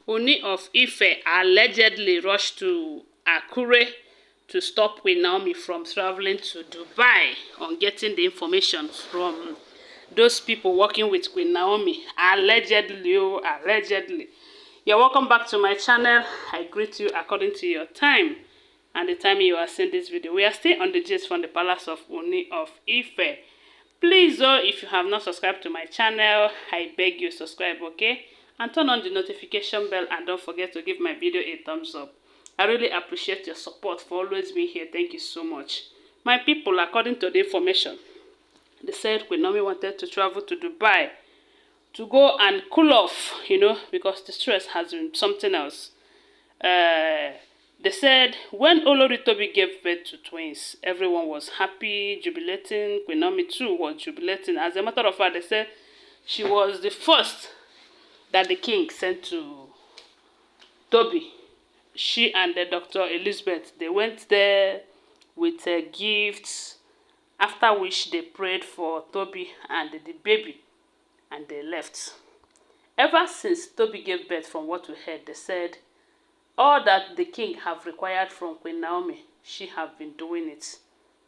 Ooni of Ife allegedly rushed to Akure to stop Queen Naomi from traveling to Dubai on getting the information from those people working with Queen Naomi. Allegedly, oh, allegedly. You're welcome back to my channel. I greet you according to your time and the time you are seeing this video. We are still on the gist from the palace of Ooni of Ife. Please, oh, if you have not subscribed to my channel, I beg you subscribe, okay? And turn on the notification bell and don't forget to give my video a thumbs up. I really appreciate your support for always being here. Thank you so much. My people, according to the information, they said Queen Naomi wanted to travel to Dubai to go and cool off, because the stress has been something else. They said when Olori Tobi gave birth to twins, everyone was happy, jubilating. Queen Naomi too was jubilating. As a matter of fact, they said she was the first that the king sent to Tobi. She and the Dr. Elizabeth, they went there with gifts, after which they prayed for Tobi and the baby, and they left. Ever since Tobi gave birth, from what we heard, they said all that the king have required from Queen Naomi, she have been doing it.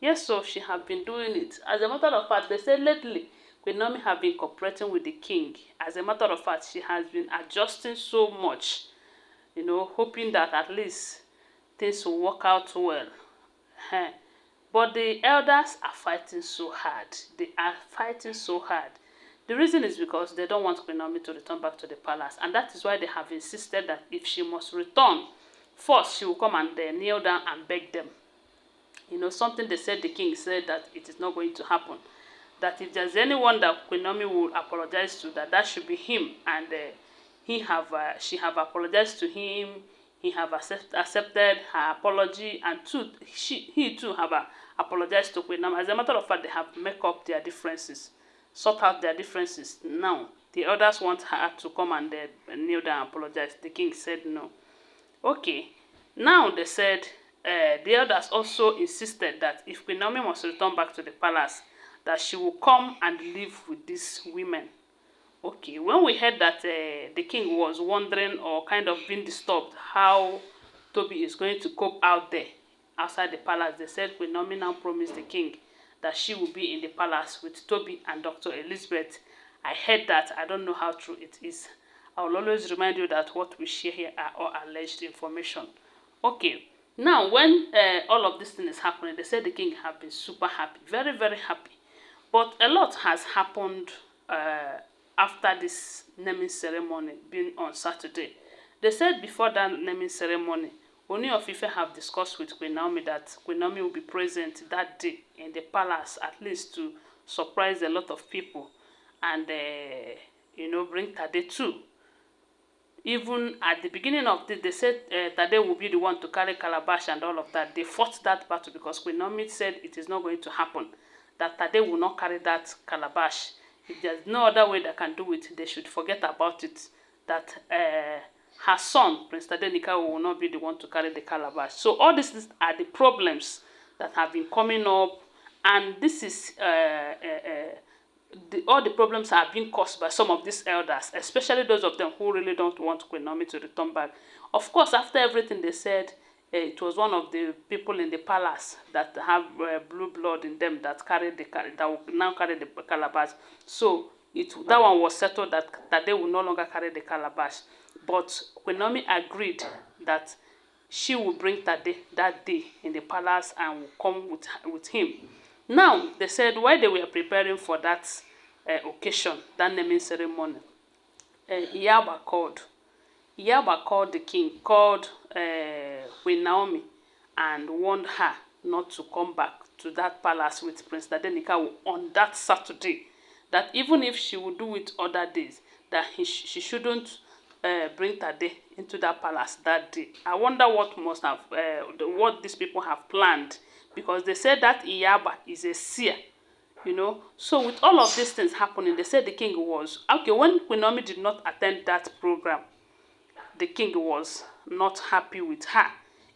Yes, so she have been doing it. As a matter of fact, they said lately, Queen Naomi have been cooperating with the king. As a matter of fact, she has been adjusting so much, hoping that at least things will work out well. But the elders are fighting so hard. They are fighting so hard. The reason is because they don't want Queen Naomi to return back to the palace. And that is why they have insisted that if she must return, first she will come and kneel down and beg them. Something they said, the king said that it is not going to happen. That if there's anyone that Queen Naomi will apologize to, that should be him. And she have apologized to him. He have accepted her apology. And he too have apologized to Queen Naomi. As a matter of fact, they have made up their differences. Sort out their differences. Now, the others want her to come and kneel down and apologize. The king said no. Okay. Now they said the others also insisted that if Queen Naomi must return back to the palace, that she will come and live with these women. Okay. When we heard that the king was wondering or kind of being disturbed how Tobi is going to cope out there, outside the palace, they said Queen Naomi now promised the king that she will be in the palace with Tobi and Dr. Elizabeth. I heard that. I don't know how true it is. I will always remind you that what we share here are all alleged information. Okay. Now, when all of this thing is happening, they said the king have been super happy. Very, very happy. But a lot has happened after this naming ceremony being on Saturday. They said before that naming ceremony, Ooni of Ife have discussed with Queen Naomi that Queen Naomi will be present that day in the palace, at least to surprise a lot of people and, bring Tade too. Even at the beginning of this, they said Tade will be the one to carry calabash and all of that. They fought that battle because Queen Naomi said it is not going to happen, that Tade will not carry that calabash. If there's no other way they can do it, they should forget about it. That her son, Prince Tade will not be the one to carry the calabash. So all these are the problems that have been coming up, and this is all the problems are being caused by some of these elders, especially those of them who really don't want Queen Naomi to return back. Of course, after everything they said, it was one of the people in the palace that have blue blood in them that will now carry the calabash. So that one was settled that they will no longer carry the calabash. But Queen Naomi agreed that she will bring Tade that day in the palace and will come with him. Now, they said while they were preparing for that occasion, that naming ceremony, Agba called. Agba called the king, called Queen Naomi, and warned her not to come back to that palace with Prince Tade on that Saturday. That even if she would do it other days, that she shouldn't bring Tade into that palace that day. I wonder what what these people have planned, because they said that Agba is a seer, So with all of these things happening, they said the king was okay. When Queen Naomi did not attend that program, the king was not happy with her.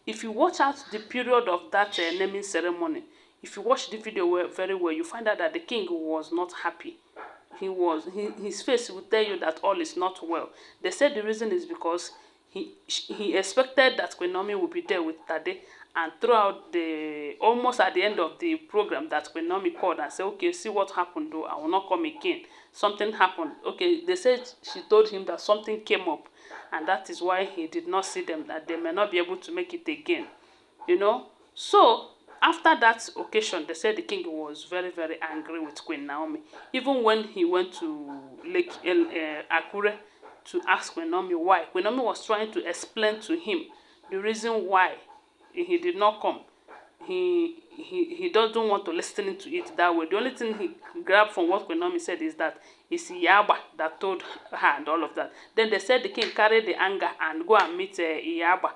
If you watch out the period of that naming ceremony, if you watch the video very well, you find out that the king was not happy. his face will tell you that all is not well. They said the reason is because he expected that Queen Naomi would be there with Tade, and throughout almost at the end of the program, that Queen Naomi called and said, okay, see what happened though, I will not come again. Something happened. Okay, they said she told him that something came up, and that is why he did not see them, that they may not be able to make it again. You know? So after that occasion, they said the king was very, very angry with Queen Naomi. Even when he went to Akure to ask Queen Naomi why, Queen Naomi was trying to explain to him the reason why he did not come. He doesn't want to listen to it that way. The only thing he grabbed from what Queen Naomi said is that it's Agba that told her and all of that. Then they said the king carried the anger and go and meet Agba.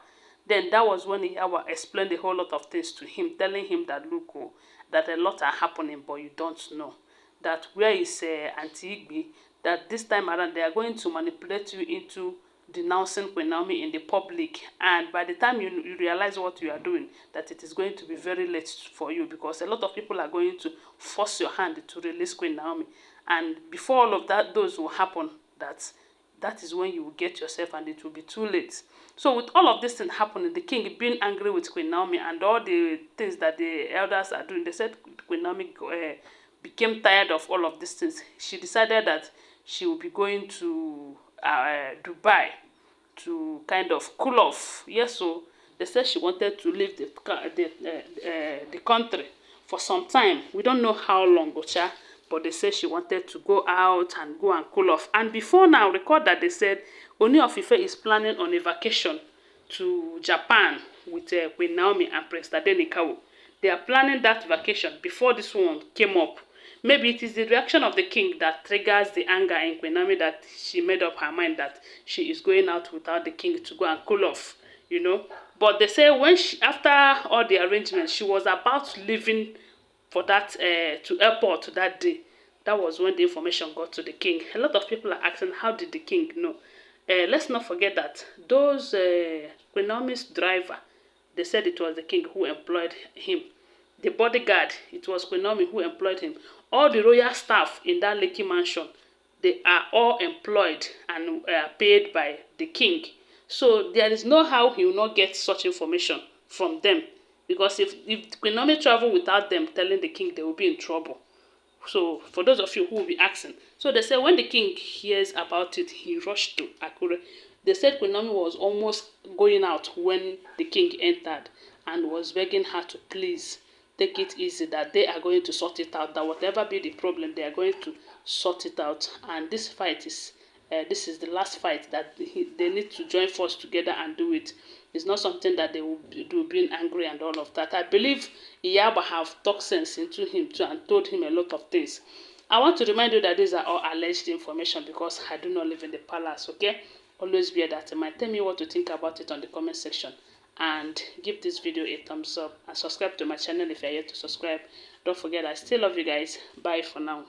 Then that was when Agba explained a whole lot of things to him, telling him that, look, oh, that a lot are happening, but you don't know. That where is Auntie Igbi, that this time around they are going to manipulate you into denouncing Queen Naomi in the public, and by the time you realize what you are doing, that it is going to be very late for you, because a lot of people are going to force your hand to release Queen Naomi, and before all of that, those will happen, that is when you will get yourself, and it will be too late. So with all of this thing happening, the king being angry with Queen Naomi and all the things that the elders are doing, they said Queen Naomi became tired of all of these things. She decided that she will be going to Dubai to kind of cool off. Yes, so they said she wanted to leave the country for some time. We don't know how long, Ocha, but they said she wanted to go out and go and cool off. And before now, record that they said Ooni of Ife is planning on a vacation to Japan with Queen Naomi and Prince Tadenikawo. They are planning that vacation before this one came up. Maybe it is the reaction of the king that triggers the anger in Queen Naomi, that she made up her mind that she is going out without the king to go and cool off, you know. But they say when after all the arrangements, she was about leaving for that to airport that day. That was when the information got to the king. A lot of people are asking, how did the king know? Let's not forget that those Queen Naomi's driver, they said it was the king who employed him. The bodyguard, it was Queen Naomi who employed him. All the royal staff in that Lekki mansion, they are all employed and paid by the king. So there is no how he will not get such information from them. Because if Queen Naomi travel without them telling the king, they will be in trouble. So for those of you who will be asking, so they said when the king hears about it, he rushed to Akure. They said Queen Naomi was almost going out when the king entered and was begging her to please take it easy, that they are going to sort it out, that whatever be the problem, they are going to sort it out. And this fight is, this is the last fight that they need to join force together and do it. It's not something that they will do being angry and all of that. I believe Iyaba have talked sense into him too and told him a lot of things. I want to remind you that these are all alleged information because I do not live in the palace, okay? Always bear that in mind. Tell me what you think about it on the comment section. And give this video a thumbs up and subscribe to my channel if you are yet to subscribe. Don't forget, I still love you guys. Bye for now.